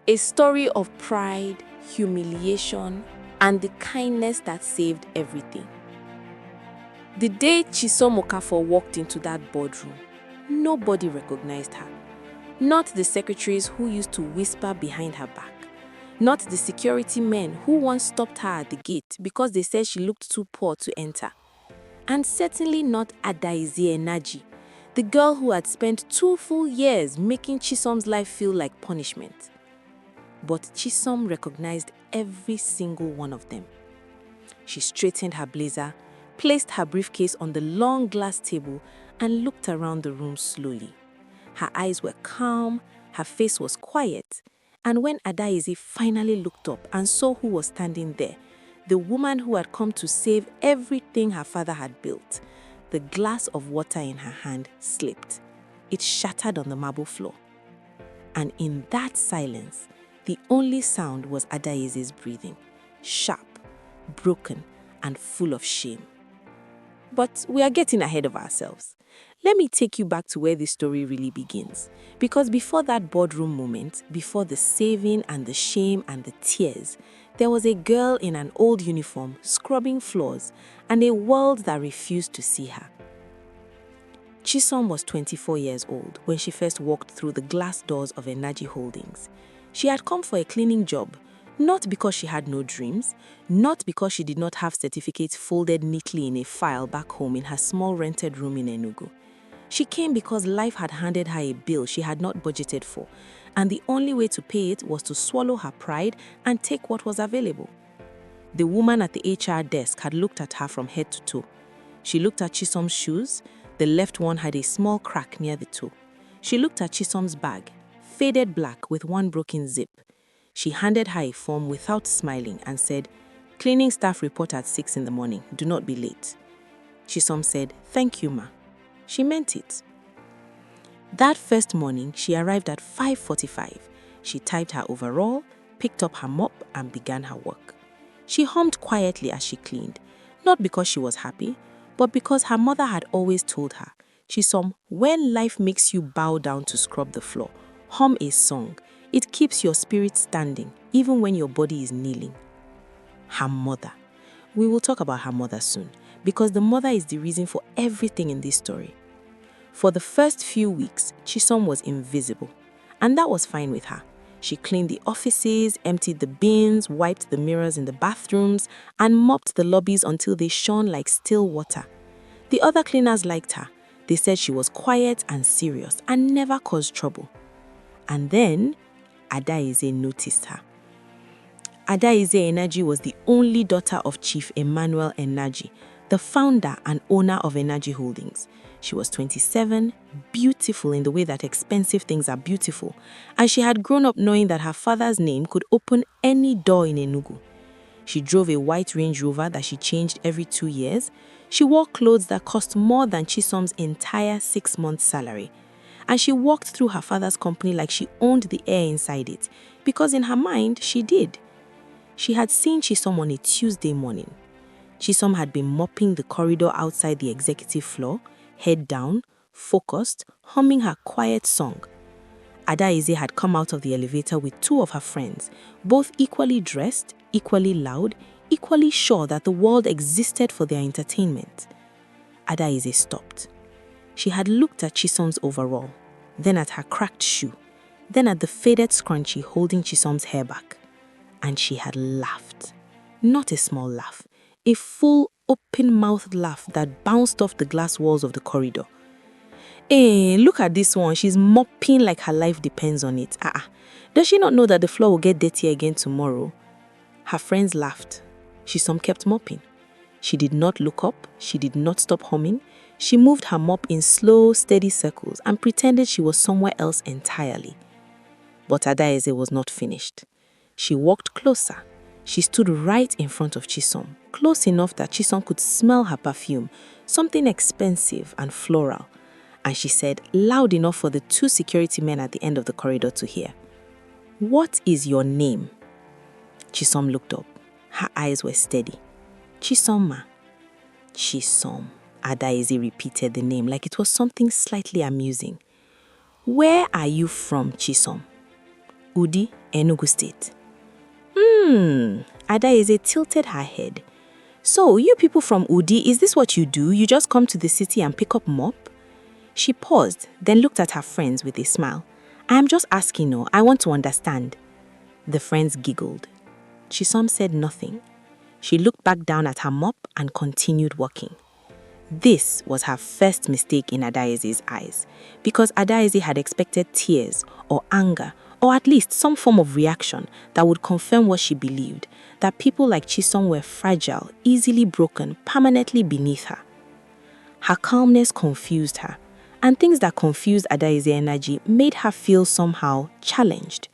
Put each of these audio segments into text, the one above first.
A story of pride, humiliation, and the kindness that saved everything. The day Chisom Okafor walked into that boardroom, nobody recognized her. Not the secretaries who used to whisper behind her back. Not the security men who once stopped her at the gate because they said she looked too poor to enter. And certainly not Adaize Enaji, the girl who had spent 2 full years making Chisom's life feel like punishment. But Chisom recognized every single one of them. She straightened her blazer, placed her briefcase on the long glass table, and looked around the room slowly. Her eyes were calm, her face was quiet, and when Adaize finally looked up and saw who was standing there, the woman who had come to save everything her father had built, the glass of water in her hand slipped. It shattered on the marble floor. And in that silence, the only sound was Adaize's breathing, sharp, broken, and full of shame. But we are getting ahead of ourselves. Let me take you back to where this story really begins. Because before that boardroom moment, before the saving and the shame and the tears, there was a girl in an old uniform scrubbing floors and a world that refused to see her. Chisom was 24 years old when she first walked through the glass doors of Enaji Holdings. She had come for a cleaning job, not because she had no dreams, not because she did not have certificates folded neatly in a file back home in her small rented room in Enugu. She came because life had handed her a bill she had not budgeted for, and the only way to pay it was to swallow her pride and take what was available. The woman at the HR desk had looked at her from head to toe. She looked at Chisom's shoes. The left one had a small crack near the toe. She looked at Chisom's bag, faded black with one broken zip. She handed her a form without smiling and said, "Cleaning staff report at 6 in the morning. Do not be late." Chisom said, "Thank you, ma." She meant it. That first morning, she arrived at 5:45. She tied her overall, picked up her mop, and began her work. She hummed quietly as she cleaned, not because she was happy, but because her mother had always told her, "Chisom, when life makes you bow down to scrub the floor, hum a song. It keeps your spirit standing, even when your body is kneeling." Her mother. We will talk about her mother soon, because the mother is the reason for everything in this story. For the first few weeks, Chisom was invisible, and that was fine with her. She cleaned the offices, emptied the bins, wiped the mirrors in the bathrooms, and mopped the lobbies until they shone like still water. The other cleaners liked her. They said she was quiet and serious and never caused trouble. And then, Adaize noticed her. Adaize Enaji was the only daughter of Chief Emmanuel Enaji, the founder and owner of Enaji Holdings. She was 27, beautiful in the way that expensive things are beautiful, and she had grown up knowing that her father's name could open any door in Enugu. She drove a white Range Rover that she changed every 2 years. She wore clothes that cost more than Chisom's entire 6-month salary. And she walked through her father's company like she owned the air inside it, because in her mind, she did. She had seen Chisom on a Tuesday morning. Chisom had been mopping the corridor outside the executive floor, head down, focused, humming her quiet song. Adaize had come out of the elevator with 2 of her friends, both equally dressed, equally loud, equally sure that the world existed for their entertainment. Adaize stopped. She had looked at Chisom's overall, then at her cracked shoe, then at the faded scrunchie holding Chisom's hair back. And she had laughed. Not a small laugh, a full, open-mouthed laugh that bounced off the glass walls of the corridor. "Hey, look at this one. She's mopping like her life depends on it. Does she not know that the floor will get dirty again tomorrow?" Her friends laughed. Chisom kept mopping. She did not look up. She did not stop humming. She moved her mop in slow, steady circles and pretended she was somewhere else entirely. But Adaize was not finished. She walked closer. She stood right in front of Chisom, close enough that Chisom could smell her perfume, something expensive and floral. And she said, loud enough for the 2 security men at the end of the corridor to hear, "What is your name?" Chisom looked up. Her eyes were steady. "Chisom, ma." "Chisom." Adaize repeated the name like it was something slightly amusing. "Where are you from, Chisom?" "Udi, Enugu State. Adaeze tilted her head. So, you people from Udi, is this what you do? You just come to the city and pick up mop? She paused, then looked at her friends with a smile. I am just asking, no, I want to understand. The friends giggled. Chisom said nothing. She looked back down at her mop and continued walking. This was her first mistake in Adaeze's eyes, because Adaeze had expected tears or anger or at least some form of reaction that would confirm what she believed, that people like Chisom were fragile, easily broken, permanently beneath her. Her calmness confused her, and things that confused Adaeze's energy made her feel somehow challenged.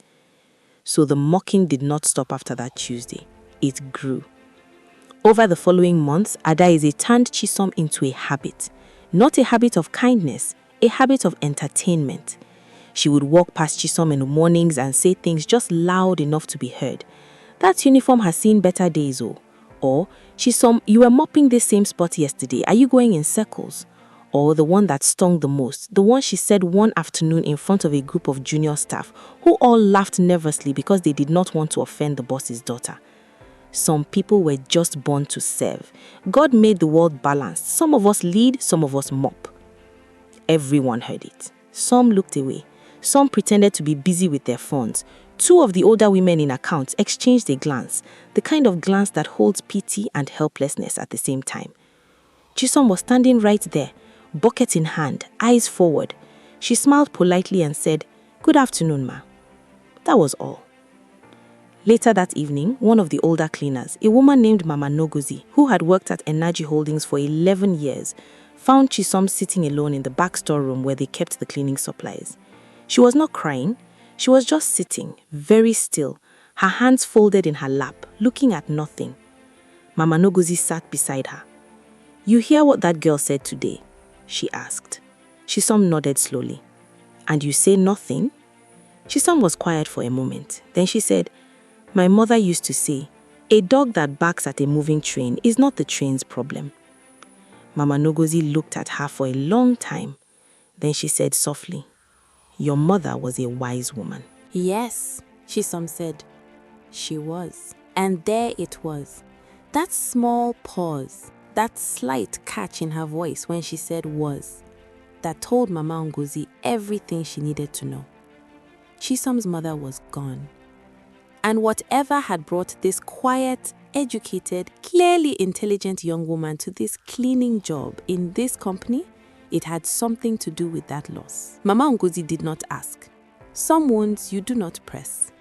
So the mocking did not stop after that Tuesday. It grew. Over the following months, Adaeze turned Chisom into a habit. Not a habit of kindness, a habit of entertainment. She would walk past Chisom in the mornings and say things just loud enough to be heard. That uniform has seen better days, oh. Or, Chisom, you were mopping this same spot yesterday. Are you going in circles? Or the one that stung the most, the one she said one afternoon in front of a group of junior staff who all laughed nervously because they did not want to offend the boss's daughter. Some people were just born to serve. God made the world balanced. Some of us lead, some of us mop. Everyone heard it. Some looked away. Some pretended to be busy with their phones. Two of the older women in accounts exchanged a glance, the kind of glance that holds pity and helplessness at the same time. Chisom was standing right there, bucket in hand, eyes forward. She smiled politely and said, "Good afternoon, ma." That was all. Later that evening, one of the older cleaners, a woman named Mama Nogozi, who had worked at Energy Holdings for 11 years, found Chisom sitting alone in the back storeroom where they kept the cleaning supplies. She was not crying. She was just sitting, very still, her hands folded in her lap, looking at nothing. Mama Nogozi sat beside her. "You hear what that girl said today?" she asked. Chisom nodded slowly. "And you say nothing?" Chisom was quiet for a moment. Then she said, "My mother used to say, a dog that barks at a moving train is not the train's problem." Mama Nogozi looked at her for a long time. Then she said softly, "Your mother was a wise woman." Yes, Chisom said. She was. And there it was. That small pause, that slight catch in her voice when she said was, that told Mama Ngozi everything she needed to know. Chisom's mother was gone. And whatever had brought this quiet, educated, clearly intelligent young woman to this cleaning job in this company, it had something to do with that loss. Mama Ngozi did not ask. Some wounds you do not press.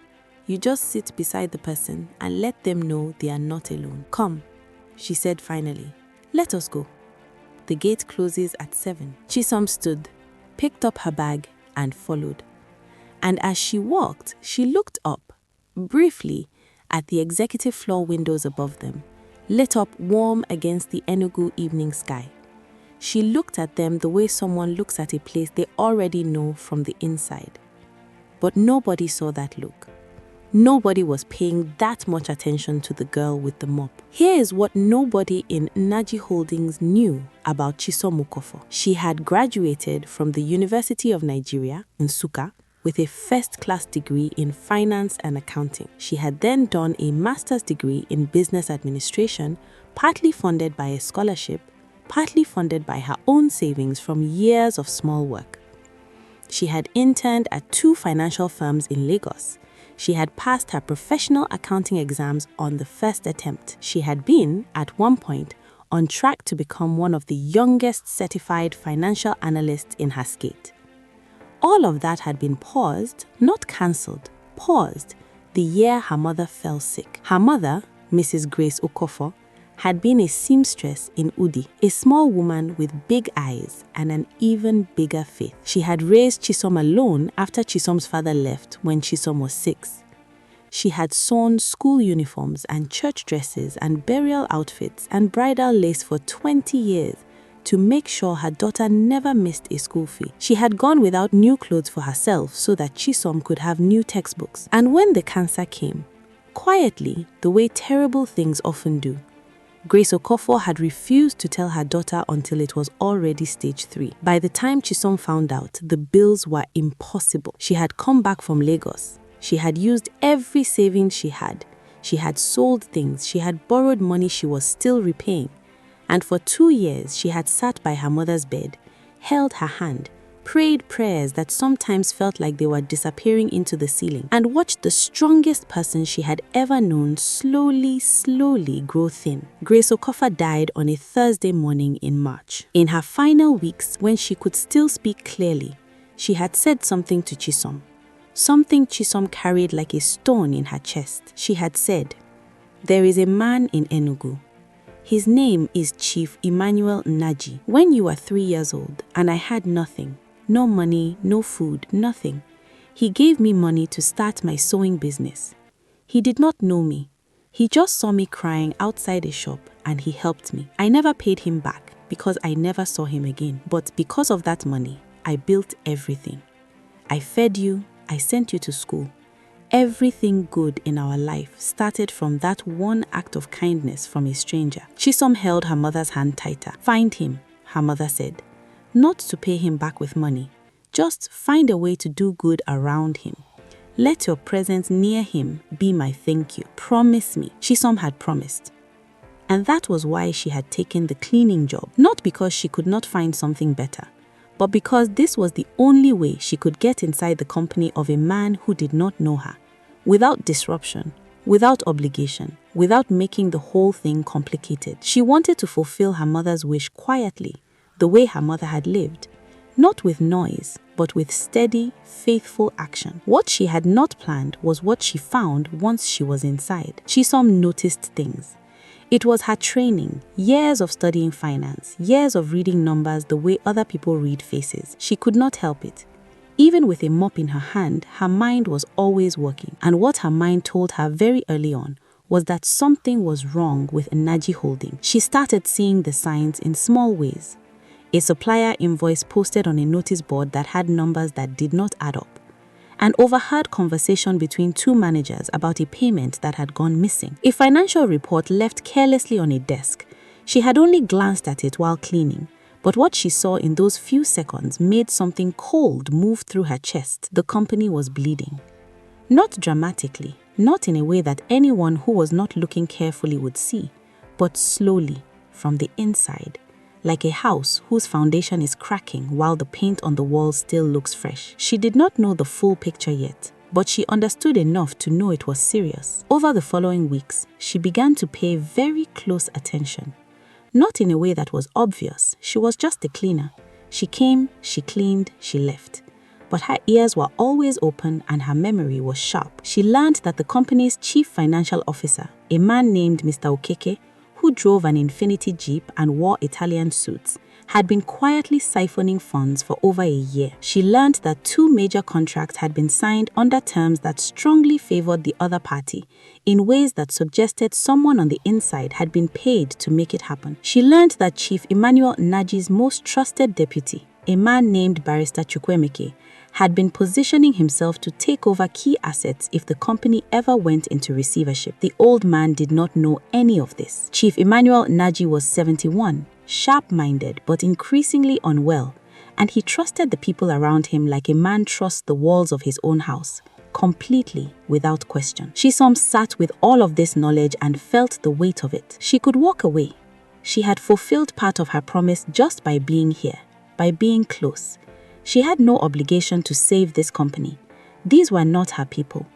You just sit beside the person and let them know they are not alone. "Come," she said finally. "Let us go. The gate closes at 7. Chisom stood, picked up her bag and followed. And as she walked, she looked up, briefly, at the executive floor windows above them, lit up warm against the Enugu evening sky. She looked at them the way someone looks at a place they already know from the inside. But nobody saw that look. Nobody was paying that much attention to the girl with the mop. Here is what nobody in Energy Holdings knew about Chisom Ukofo. She had graduated from the University of Nigeria, Nsukka, with a first-class degree in finance and accounting. She had then done a master's degree in business administration, partly funded by a scholarship, partly funded by her own savings from years of small work. She had interned at 2 financial firms in Lagos. She had passed her professional accounting exams on the first attempt. She had been, at one point, on track to become one of the youngest certified financial analysts in her state. All of that had been paused, not cancelled, paused, the year her mother fell sick. Her mother, Mrs. Grace Ukofo, had been a seamstress in Udi, a small woman with big eyes and an even bigger faith. She had raised Chisom alone after Chisom's father left when Chisom was 6. She had sewn school uniforms and church dresses and burial outfits and bridal lace for 20 years to make sure her daughter never missed a school fee. She had gone without new clothes for herself so that Chisom could have new textbooks. And when the cancer came, quietly, the way terrible things often do, Grace Okofo had refused to tell her daughter until it was already stage 3. By the time Chisom found out, the bills were impossible. She had come back from Lagos. She had used every savings she had. She had sold things. She had borrowed money she was still repaying. And for 2 years, she had sat by her mother's bed, held her hand, prayed prayers that sometimes felt like they were disappearing into the ceiling, and watched the strongest person she had ever known slowly grow thin. Grace Okofa died on a Thursday morning in March. In her final weeks, when she could still speak clearly, she had said something to Chisom. Something Chisom carried like a stone in her chest. She had said, "There is a man in Enugu. His name is Chief Emmanuel Naji. When you were 3 years old and I had nothing, no money, no food, nothing, he gave me money to start my sewing business. He did not know me. He just saw me crying outside a shop and he helped me. I never paid him back because I never saw him again. But because of that money, I built everything. I fed you, I sent you to school. Everything good in our life started from that one act of kindness from a stranger." Chisom held her mother's hand tighter. "Find him," her mother said. "Not to pay him back with money. Just find a way to do good around him. Let your presence near him be my thank you. Promise me." Chisom had promised. And that was why she had taken the cleaning job. Not because she could not find something better, but because this was the only way she could get inside the company of a man who did not know her, without disruption, without obligation, without making the whole thing complicated. She wanted to fulfill her mother's wish quietly, the way her mother had lived, not with noise, but with steady, faithful action. What she had not planned was what she found once she was inside. Chisom noticed things. It was her training, years of studying finance, years of reading numbers the way other people read faces. She could not help it. Even with a mop in her hand, her mind was always working. And what her mind told her very early on was that something was wrong with Naji Holding. She started seeing the signs in small ways. A supplier invoice posted on a notice board that had numbers that did not add up. An overheard conversation between 2 managers about a payment that had gone missing. A financial report left carelessly on a desk. She had only glanced at it while cleaning, but what she saw in those few seconds made something cold move through her chest. The company was bleeding. Not dramatically, not in a way that anyone who was not looking carefully would see, but slowly, from the inside, like a house whose foundation is cracking while the paint on the walls still looks fresh. She did not know the full picture yet, but she understood enough to know it was serious. Over the following weeks, she began to pay very close attention. Not in a way that was obvious. She was just a cleaner. She came, she cleaned, she left. But her ears were always open and her memory was sharp. She learned that the company's chief financial officer, a man named Mr. Okeke, who drove an Infiniti Jeep and wore Italian suits, had been quietly siphoning funds for over a year. She learned that 2 major contracts had been signed under terms that strongly favored the other party, in ways that suggested someone on the inside had been paid to make it happen. She learned that Chief Emmanuel Naji's most trusted deputy, a man named Barrister Chukwemeke, had been positioning himself to take over key assets if the company ever went into receivership. The old man did not know any of this. Chief Emmanuel Naji was 71, sharp-minded but increasingly unwell, and he trusted the people around him like a man trusts the walls of his own house, completely, without question. Chisom sat with all of this knowledge and felt the weight of it. She could walk away. She had fulfilled part of her promise just by being here, by being close. She had no obligation to save this company. These were not her people.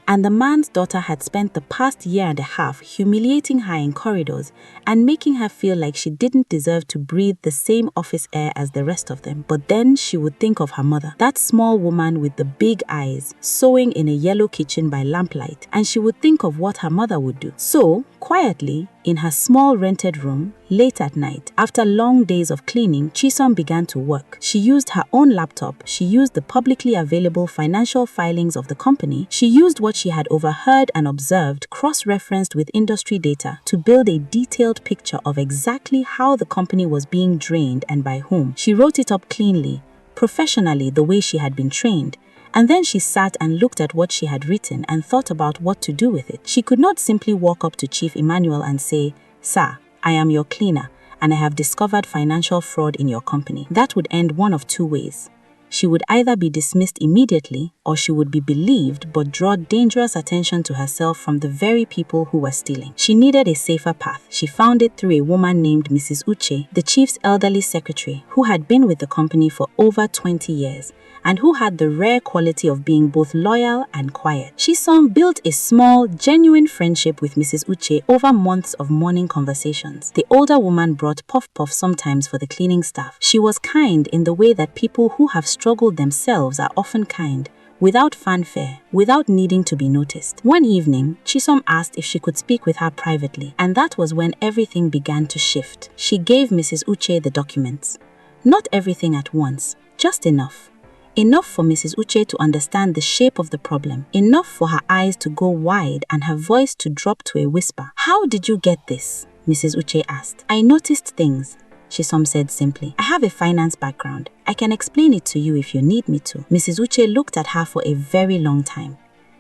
And the man's daughter had spent the past year and a half humiliating her in corridors and making her feel like she didn't deserve to breathe the same office air as the rest of them. But then she would think of her mother, that small woman with the big eyes, sewing in a yellow kitchen by lamplight, and she would think of what her mother would do. So, quietly, in her small rented room, late at night, after long days of cleaning, Chisom began to work. She used her own laptop, she used the publicly available financial filings of the company, she used what she had overheard and observed, cross-referenced with industry data, to build a detailed picture of exactly how the company was being drained and by whom. She wrote it up cleanly, professionally the way she had been trained, and then she sat and looked at what she had written and thought about what to do with it. She could not simply walk up to Chief Emmanuel and say, "Sir, I am your cleaner, and I have discovered financial fraud in your company." That would end one of 2 ways. She would either be dismissed immediately or she would be believed but draw dangerous attention to herself from the very people who were stealing. She needed a safer path. She found it through a woman named Mrs. Uche, the chief's elderly secretary, who had been with the company for over 20 years and who had the rare quality of being both loyal and quiet. Chisom built a small, genuine friendship with Mrs. Uche over months of morning conversations. The older woman brought puff-puff sometimes for the cleaning staff. She was kind in the way that people who have struggled themselves are often kind, without fanfare, without needing to be noticed. One evening, Chisom asked if she could speak with her privately, and that was when everything began to shift. She gave Mrs. Uche the documents. Not everything at once, just enough. Enough for Mrs. Uche to understand the shape of the problem. Enough for her eyes to go wide and her voice to drop to a whisper. "How did you get this?" Mrs. Uche asked. "I noticed things," Chisom said simply. "I have a finance background. I can explain it to you if you need me to." Mrs. Uche looked at her for a very long time.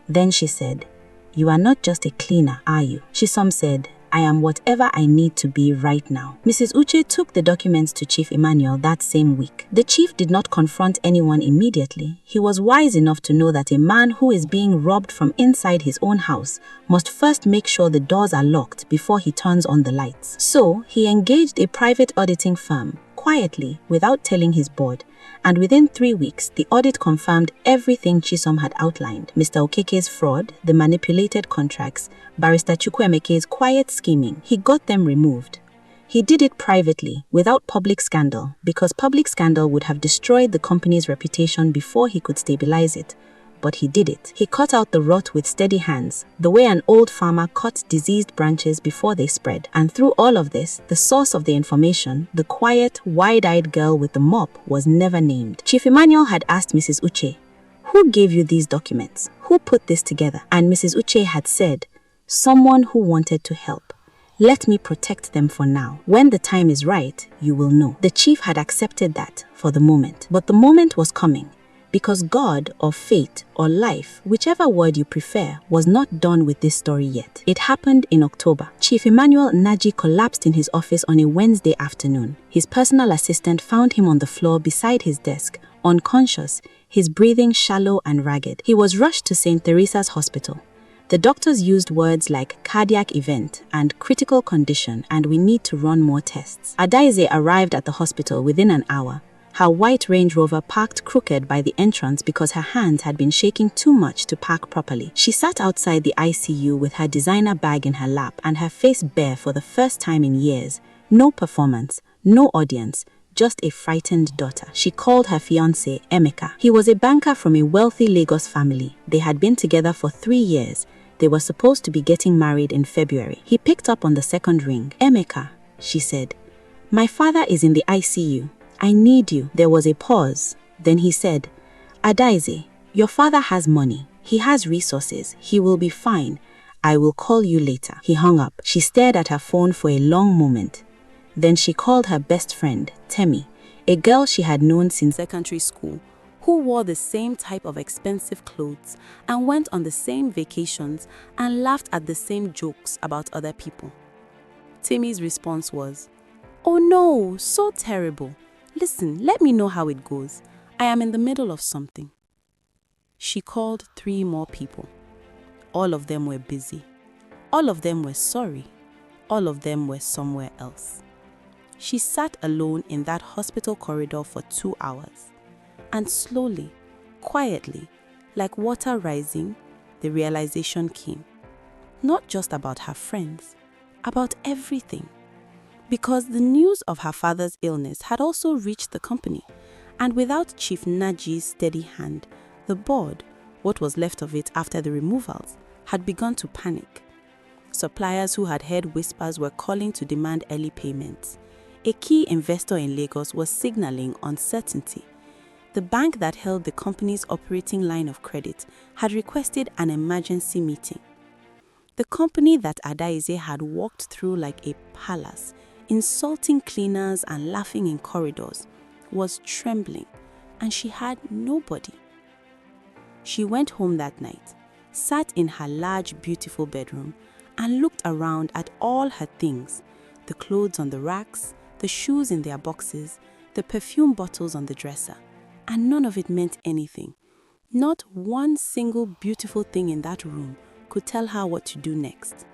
Then she said, "You are not just a cleaner, are you?" Chisom said, "I am whatever I need to be right now." Mrs. Uche took the documents to Chief Emmanuel that same week. The chief did not confront anyone immediately. He was wise enough to know that a man who is being robbed from inside his own house must first make sure the doors are locked before he turns on the lights. So he engaged a private auditing firm, quietly, without telling his board. And within 3 weeks, the audit confirmed everything Chisom had outlined. Mr. Okeke's fraud, the manipulated contracts, Barrister Chukwuemeke's quiet scheming. He got them removed. He did it privately, without public scandal, because public scandal would have destroyed the company's reputation before he could stabilize it. But he did it. He cut out the rot with steady hands, the way an old farmer cuts diseased branches before they spread. And through all of this, the source of the information, the quiet, wide-eyed girl with the mop, was never named. Chief Emmanuel had asked Mrs. Uche, "Who gave you these documents? Who put this together?" And Mrs. Uche had said, "Someone who wanted to help. Let me protect them for now. When the time is right, you will know." The chief had accepted that for the moment. But the moment was coming. Because God or fate or life, whichever word you prefer, was not done with this story yet. It happened in October. Chief Emmanuel Naji collapsed in his office on a Wednesday afternoon. His personal assistant found him on the floor beside his desk, unconscious, his breathing shallow and ragged. He was rushed to St. Teresa's Hospital. The doctors used words like cardiac event and critical condition, and we need to run more tests. Adaize arrived at the hospital within an hour. Her white Range Rover parked crooked by the entrance because her hands had been shaking too much to park properly. She sat outside the ICU with her designer bag in her lap and her face bare for the first time in years. No performance, no audience, just a frightened daughter. She called her fiancé, Emeka. He was a banker from a wealthy Lagos family. They had been together for 3 years. They were supposed to be getting married in February. He picked up on the second ring. "Emeka," she said, "my father is in the ICU. I need you." There was a pause. Then he said, "Adaize, your father has money. He has resources. He will be fine. I will call you later." He hung up. She stared at her phone for a long moment. Then she called her best friend, Temi, a girl she had known since secondary school, who wore the same type of expensive clothes and went on the same vacations and laughed at the same jokes about other people. Temi's response was, "Oh no, so terrible. Listen, let me know how it goes. I am in the middle of something." She called 3 more people. All of them were busy. All of them were sorry. All of them were somewhere else. She sat alone in that hospital corridor for 2 hours. And slowly, quietly, like water rising, the realization came. Not just about her friends, about everything. Because the news of her father's illness had also reached the company, and without Chief Naji's steady hand, the board, what was left of it after the removals, had begun to panic. Suppliers who had heard whispers were calling to demand early payments. A key investor in Lagos was signaling uncertainty. The bank that held the company's operating line of credit had requested an emergency meeting. The company that Adaize had walked through like a palace, insulting cleaners and laughing in corridors, was trembling, and she had nobody. She went home that night, sat in her large, beautiful bedroom, and looked around at all her things, the clothes on the racks, the shoes in their boxes, the perfume bottles on the dresser, And none of it meant anything. Not one single beautiful thing in that room could tell her what to do next.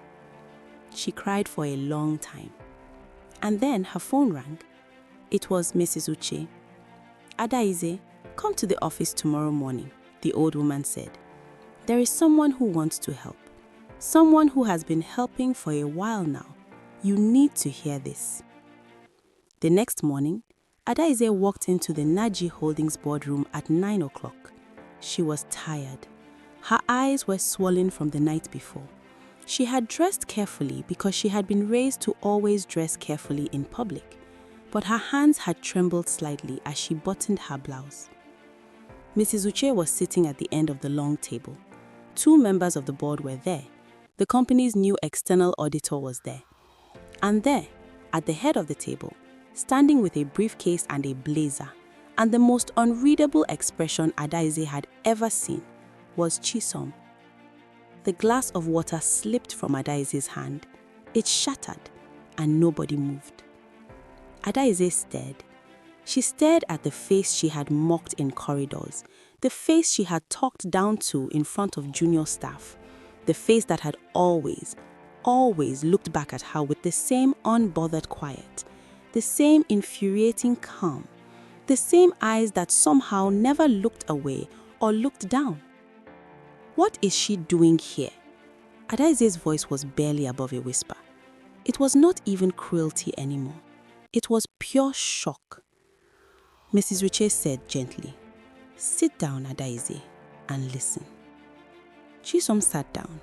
She cried for a long time. And then her phone rang. It was Mrs. Uche. "Adaize, come to the office tomorrow morning," the old woman said. "There is someone who wants to help. Someone who has been helping for a while now. You need to hear this." The next morning, Adaize walked into the Naji Holdings boardroom at 9 o'clock. She was tired. Her eyes were swollen from the night before. She had dressed carefully because she had been raised to always dress carefully in public, but her hands had trembled slightly as she buttoned her blouse. Mrs. Uche was sitting at the end of the long table. 2 members of the board were there. The company's new external auditor was there. And there, at the head of the table, standing with a briefcase and a blazer, and the most unreadable expression Adaize had ever seen, was Chisom. The glass of water slipped from Adaize's hand. It shattered, and nobody moved. Adaize stared. She stared at the face she had mocked in corridors, the face she had talked down to in front of junior staff, the face that had always looked back at her with the same unbothered quiet, the same infuriating calm, the same eyes that somehow never looked away or looked down. What is she doing here? Adaize's voice was barely above a whisper. It was not even cruelty anymore. It was pure shock. Mrs. Uche said gently, "Sit down, Adaize, and listen." Chisom sat down.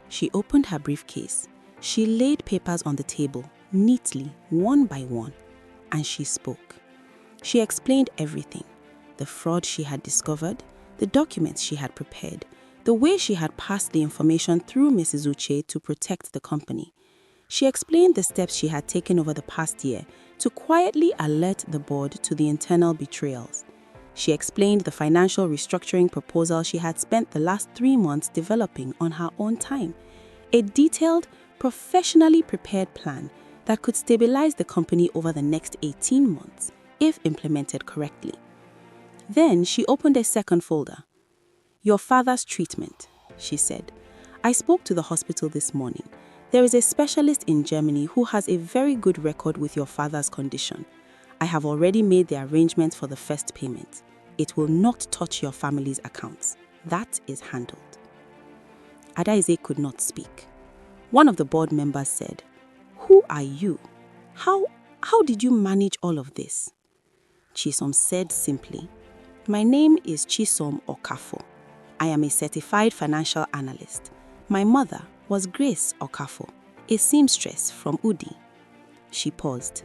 She opened her briefcase. She laid papers on the table, neatly, one by one, and she spoke. She explained everything: the fraud she had discovered, the documents she had prepared, the way she had passed the information through Mrs. Uche to protect the company. She explained the steps she had taken over the past year to quietly alert the board to the internal betrayals. She explained the financial restructuring proposal she had spent the last 3 months developing on her own time, a detailed, professionally prepared plan that could stabilize the company over the next 18 months if implemented correctly. Then she opened a second folder. "Your father's treatment," she said. "I spoke to the hospital this morning. There is a specialist in Germany who has a very good record with your father's condition. I have already made the arrangements for the first payment. It will not touch your family's accounts. That is handled." Adaize could not speak. One of the board members said, "Who are you? How did you manage all of this?" Chisom said simply, "My name is Chisom Okafo. I am a certified financial analyst. My mother was Grace Okafo, a seamstress from Udi." She paused.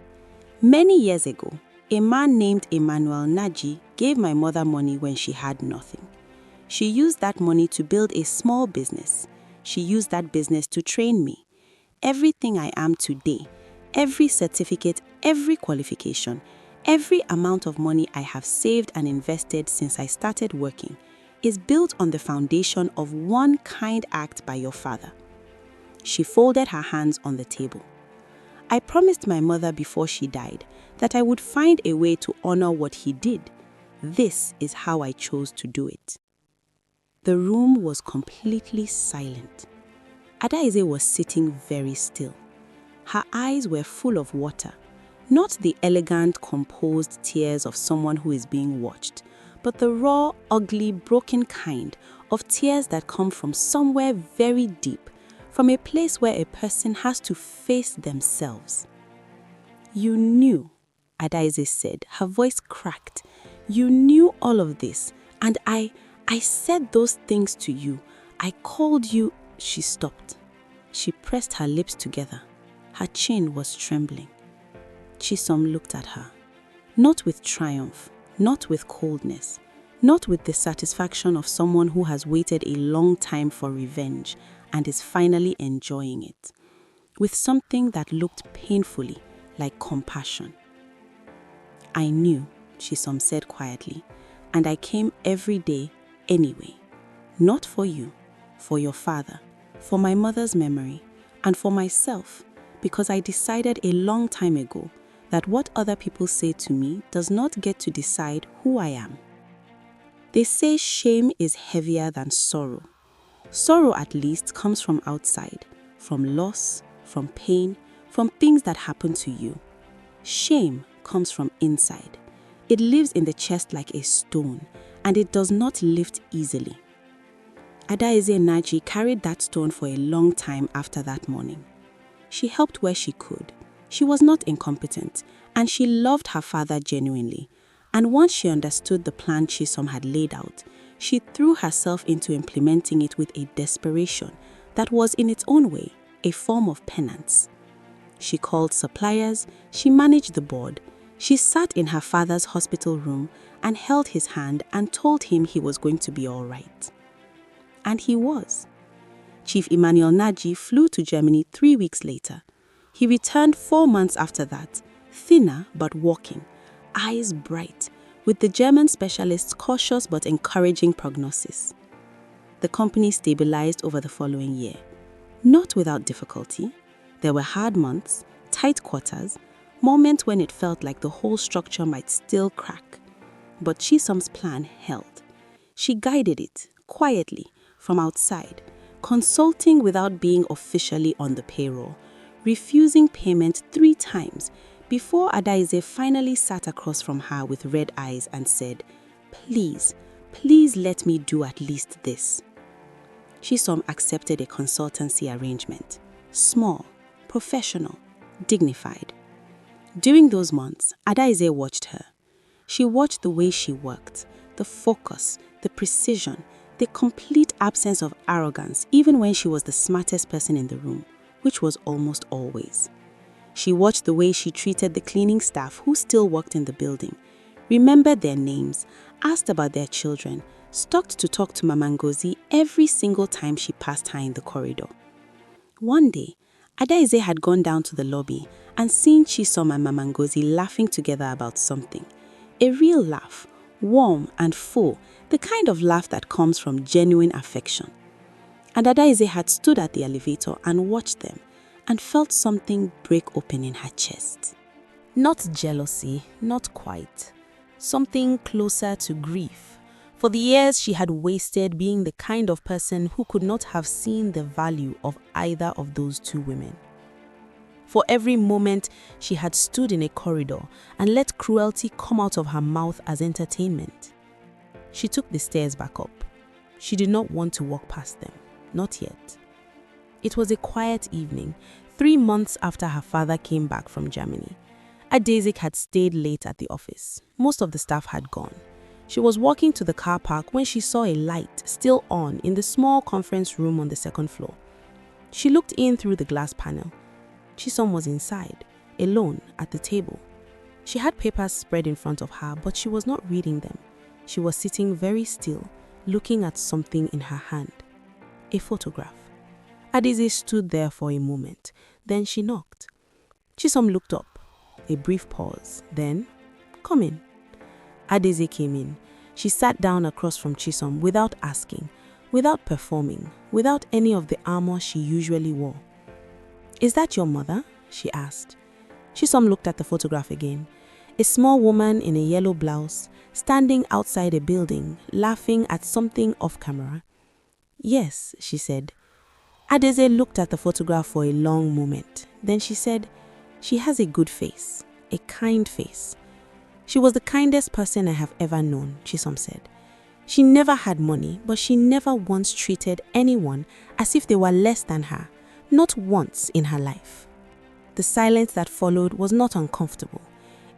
"Many years ago, a man named Emmanuel Naji gave my mother money when she had nothing. She used that money to build a small business. She used that business to train me. Everything I am today, every certificate, every qualification, every amount of money I have saved and invested since I started working is built on the foundation of one kind act by your father." She folded her hands on the table. "I promised my mother before she died that I would find a way to honor what he did. This is how I chose to do it." The room was completely silent. Adaize was sitting very still. Her eyes were full of water, not the elegant, composed tears of someone who is being watched, but the raw, ugly, broken kind of tears that come from somewhere very deep, from a place where a person has to face themselves. "You knew," Adaize said, her voice cracked. "You knew all of this, and I said those things to you. I called you." She stopped. She pressed her lips together. Her chin was trembling. Chisom looked at her, not with triumph, not with coldness, not with the satisfaction of someone who has waited a long time for revenge and is finally enjoying it, with something that looked painfully like compassion. "I knew," Chisom said quietly, "and I came every day anyway. Not for you, for your father, for my mother's memory, and for myself, because I decided a long time ago that what other people say to me does not get to decide who I am." They say shame is heavier than sorrow. Sorrow, at least, comes from outside, from loss, from pain, from things that happen to you. Shame comes from inside. It lives in the chest like a stone, and it does not lift easily. Adaeze Naji carried that stone for a long time after that morning. She helped where she could. She was not incompetent, and she loved her father genuinely. And once she understood the plan Chisom had laid out, she threw herself into implementing it with a desperation that was in its own way a form of penance. She called suppliers, she managed the board, she sat in her father's hospital room and held his hand and told him he was going to be all right. And he was. Chief Emmanuel Naji flew to Germany 3 weeks later. He returned 4 months after that, thinner but walking, eyes bright, with the German specialist's cautious but encouraging prognosis. The company stabilized over the following year. Not without difficulty. There were hard months, tight quarters, moments when it felt like the whole structure might still crack. But Chisom's plan held. She guided it, quietly, from outside, consulting without being officially on the payroll, refusing payment 3 times before Adaeze finally sat across from her with red eyes and said, "Please, please let me do at least this." Chisom accepted a consultancy arrangement. Small, professional, dignified. During those months, Adaeze watched her. She watched the way she worked, the focus, the precision, the complete absence of arrogance, even when she was the smartest person in the room, which was almost always. She watched the way she treated the cleaning staff who still worked in the building, remembered their names, asked about their children, stopped to talk to Mama Ngozi every single time she passed her in the corridor. One day, Adaeze had gone down to the lobby and seen Chisom and Mama Ngozi laughing together about something. A real laugh, warm and full, the kind of laugh that comes from genuine affection. And Adaeze had stood at the elevator and watched them and felt something break open in her chest. Not jealousy, not quite. Something closer to grief. For the years she had wasted being the kind of person who could not have seen the value of either of those 2 women. For every moment she had stood in a corridor and let cruelty come out of her mouth as entertainment. She took the stairs back up. She did not want to walk past them. Not yet. It was a quiet evening, 3 months after her father came back from Germany. Adaeze had stayed late at the office. Most of the staff had gone. She was walking to the car park when she saw a light still on in the small conference room on the 2nd floor. She looked in through the glass panel. Chisom was inside, alone at the table. She had papers spread in front of her, but she was not reading them. She was sitting very still, looking at something in her hand. A photograph. Adaeze stood there for a moment. Then she knocked. Chisom looked up. A brief pause. Then, "Come in." Adaeze came in. She sat down across from Chisom without asking, without performing, without any of the armor she usually wore. "Is that your mother?" she asked. Chisom looked at the photograph again. A small woman in a yellow blouse, standing outside a building, laughing at something off camera. "Yes," she said. Adaeze looked at the photograph for a long moment. Then she said, "She has a good face, a kind face." She was the kindest person I have ever known, Chisom said. She never had money, but she never once treated anyone as if they were less than her, not once in her life. The silence that followed was not uncomfortable.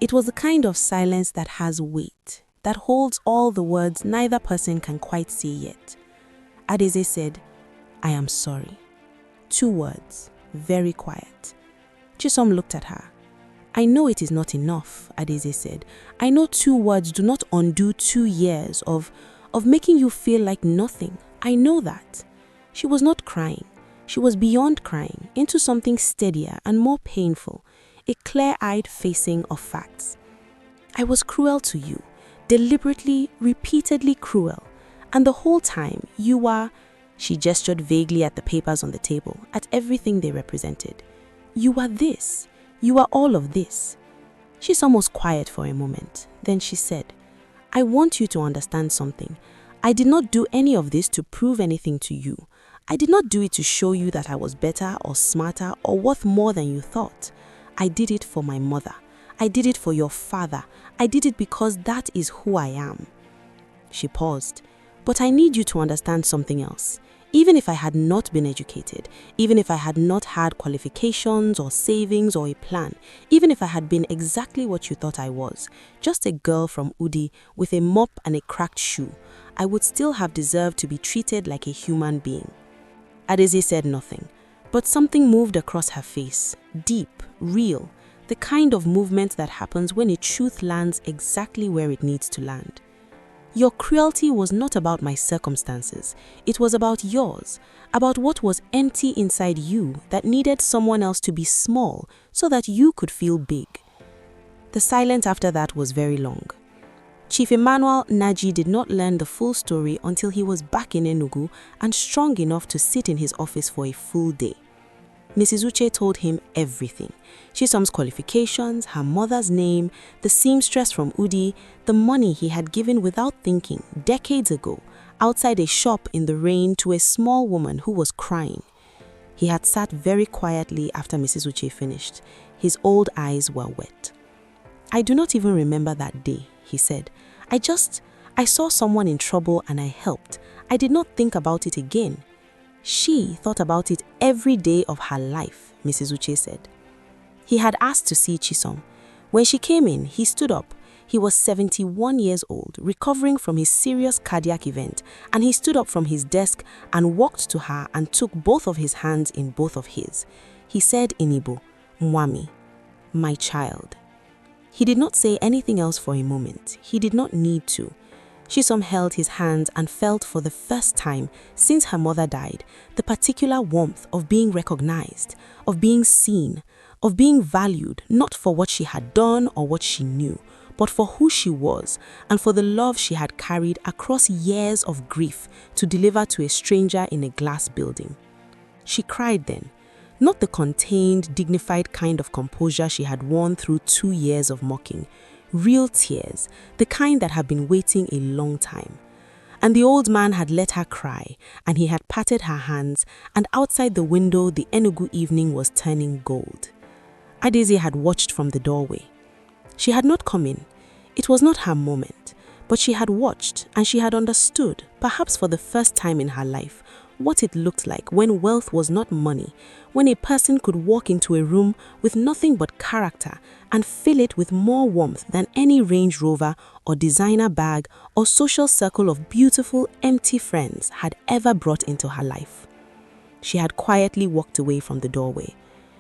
It was the kind of silence that has weight, that holds all the words neither person can quite say yet. Adaeze said, "I am sorry." 2 words, very quiet. Chisom looked at her. "I know it is not enough," Adaeze said. "I know 2 words do not undo 2 years of making you feel like nothing. I know that." She was not crying. She was beyond crying, into something steadier and more painful, a clear-eyed facing of facts. "I was cruel to you, deliberately, repeatedly cruel. And the whole time, you were..." She gestured vaguely at the papers on the table, at everything they represented. "You are this. You are all of this." She's almost quiet for a moment. Then she said, I want you to understand something. I did not do any of this to prove anything to you. I did not do it to show you that I was better or smarter or worth more than you thought. I did it for my mother. I did it for your father. I did it because that is who I am." She paused. "But I need you to understand something else. Even if I had not been educated, even if I had not had qualifications or savings or a plan, even if I had been exactly what you thought I was, just a girl from Udi with a mop and a cracked shoe, I would still have deserved to be treated like a human being." Adeze said nothing, but something moved across her face, deep, real, the kind of movement that happens when a truth lands exactly where it needs to land. "Your cruelty was not about my circumstances. It was about yours, about what was empty inside you that needed someone else to be small so that you could feel big." The silence after that was very long. Chief Emmanuel Naji did not learn the full story until he was back in Enugu and strong enough to sit in his office for a full day. Mrs. Uche told him everything. Chisom's qualifications, her mother's name, the seamstress from Udi, the money he had given without thinking decades ago outside a shop in the rain to a small woman who was crying. He had sat very quietly after Mrs. Uche finished. His old eyes were wet. "I do not even remember that day," he said. I saw someone in trouble and I helped. I did not think about it again." She thought about it every day of her life, Mrs. Uche said. He had asked to see Chisom. When she came in, he stood up. He was 71 years old, recovering from his serious cardiac event, and he stood up from his desk and walked to her and took both of his hands in both of his. He said in Igbo, "Mwami, my child." He did not say anything else for a moment. He did not need to. Chisom held his hands and felt for the first time since her mother died the particular warmth of being recognized, of being seen, of being valued not for what she had done or what she knew, but for who she was and for the love she had carried across years of grief to deliver to a stranger in a glass building. She cried then, not the contained, dignified kind of composure she had worn through 2 years of mocking, real tears, the kind that had been waiting a long time. And the old man had let her cry, and he had patted her hands, and outside the window the Enugu evening was turning gold. Adeze had watched from the doorway. She had not come in. It was not her moment, but she had watched, and she had understood, perhaps for the first time in her life, what it looked like when wealth was not money, when a person could walk into a room with nothing but character and fill it with more warmth than any Range Rover or designer bag or social circle of beautiful, empty friends had ever brought into her life. She had quietly walked away from the doorway.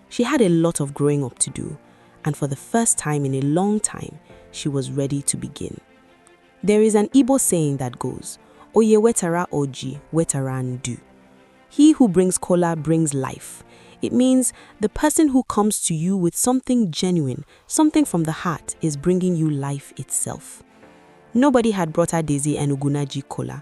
She had a lot of growing up to do, and for the first time in a long time, she was ready to begin. There is an Igbo saying that goes, "Oye wetara oji, wetara ndu." He who brings kola brings life. It means the person who comes to you with something genuine, something from the heart, is bringing you life itself. Nobody had brought her Daisy and Ugunaji kola.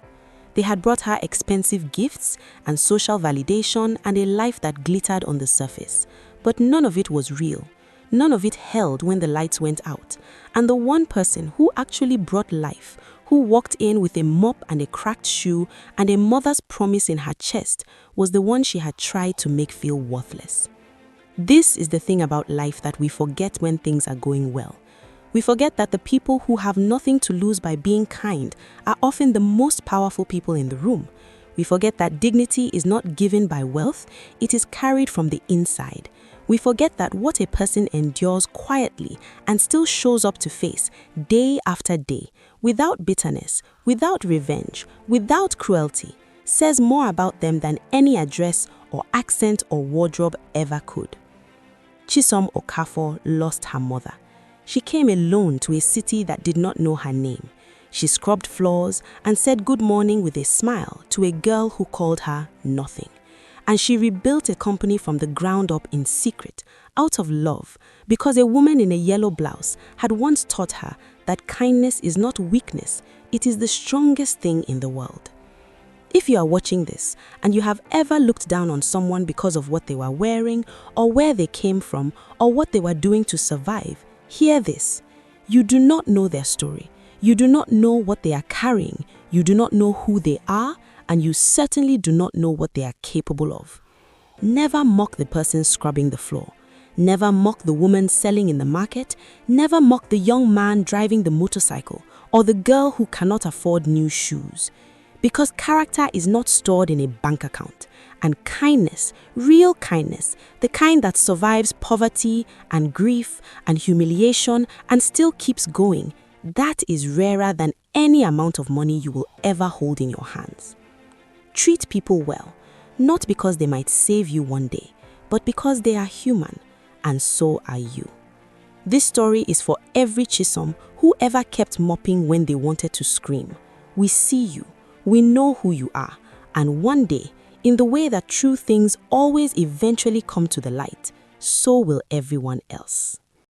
They had brought her expensive gifts and social validation and a life that glittered on the surface. But none of it was real. None of it held when the lights went out. And the one person who actually brought life, who walked in with a mop and a cracked shoe and a mother's promise in her chest, was the one she had tried to make feel worthless. This is the thing about life that we forget when things are going well. We forget that the people who have nothing to lose by being kind are often the most powerful people in the room. We forget that dignity is not given by wealth, it is carried from the inside. We forget that what a person endures quietly and still shows up to face day after day, without bitterness, without revenge, without cruelty, says more about them than any address or accent or wardrobe ever could. Chisom Okafor lost her mother. She came alone to a city that did not know her name. She scrubbed floors and said good morning with a smile to a girl who called her nothing. And she rebuilt a company from the ground up in secret, out of love, because a woman in a yellow blouse had once taught her that kindness is not weakness, it is the strongest thing in the world. If you are watching this and you have ever looked down on someone because of what they were wearing, or where they came from, or what they were doing to survive, hear this. You do not know their story. You do not know what they are carrying, you do not know who they are, and you certainly do not know what they are capable of. Never mock the person scrubbing the floor. Never mock the woman selling in the market. Never mock the young man driving the motorcycle or the girl who cannot afford new shoes. Because character is not stored in a bank account. And kindness, real kindness, the kind that survives poverty and grief and humiliation and still keeps going, that is rarer than any amount of money you will ever hold in your hands. Treat people well, not because they might save you one day, but because they are human, and so are you. This story is for every Chisom who ever kept mopping when they wanted to scream. We see you, we know who you are, and one day, in the way that true things always eventually come to the light, so will everyone else.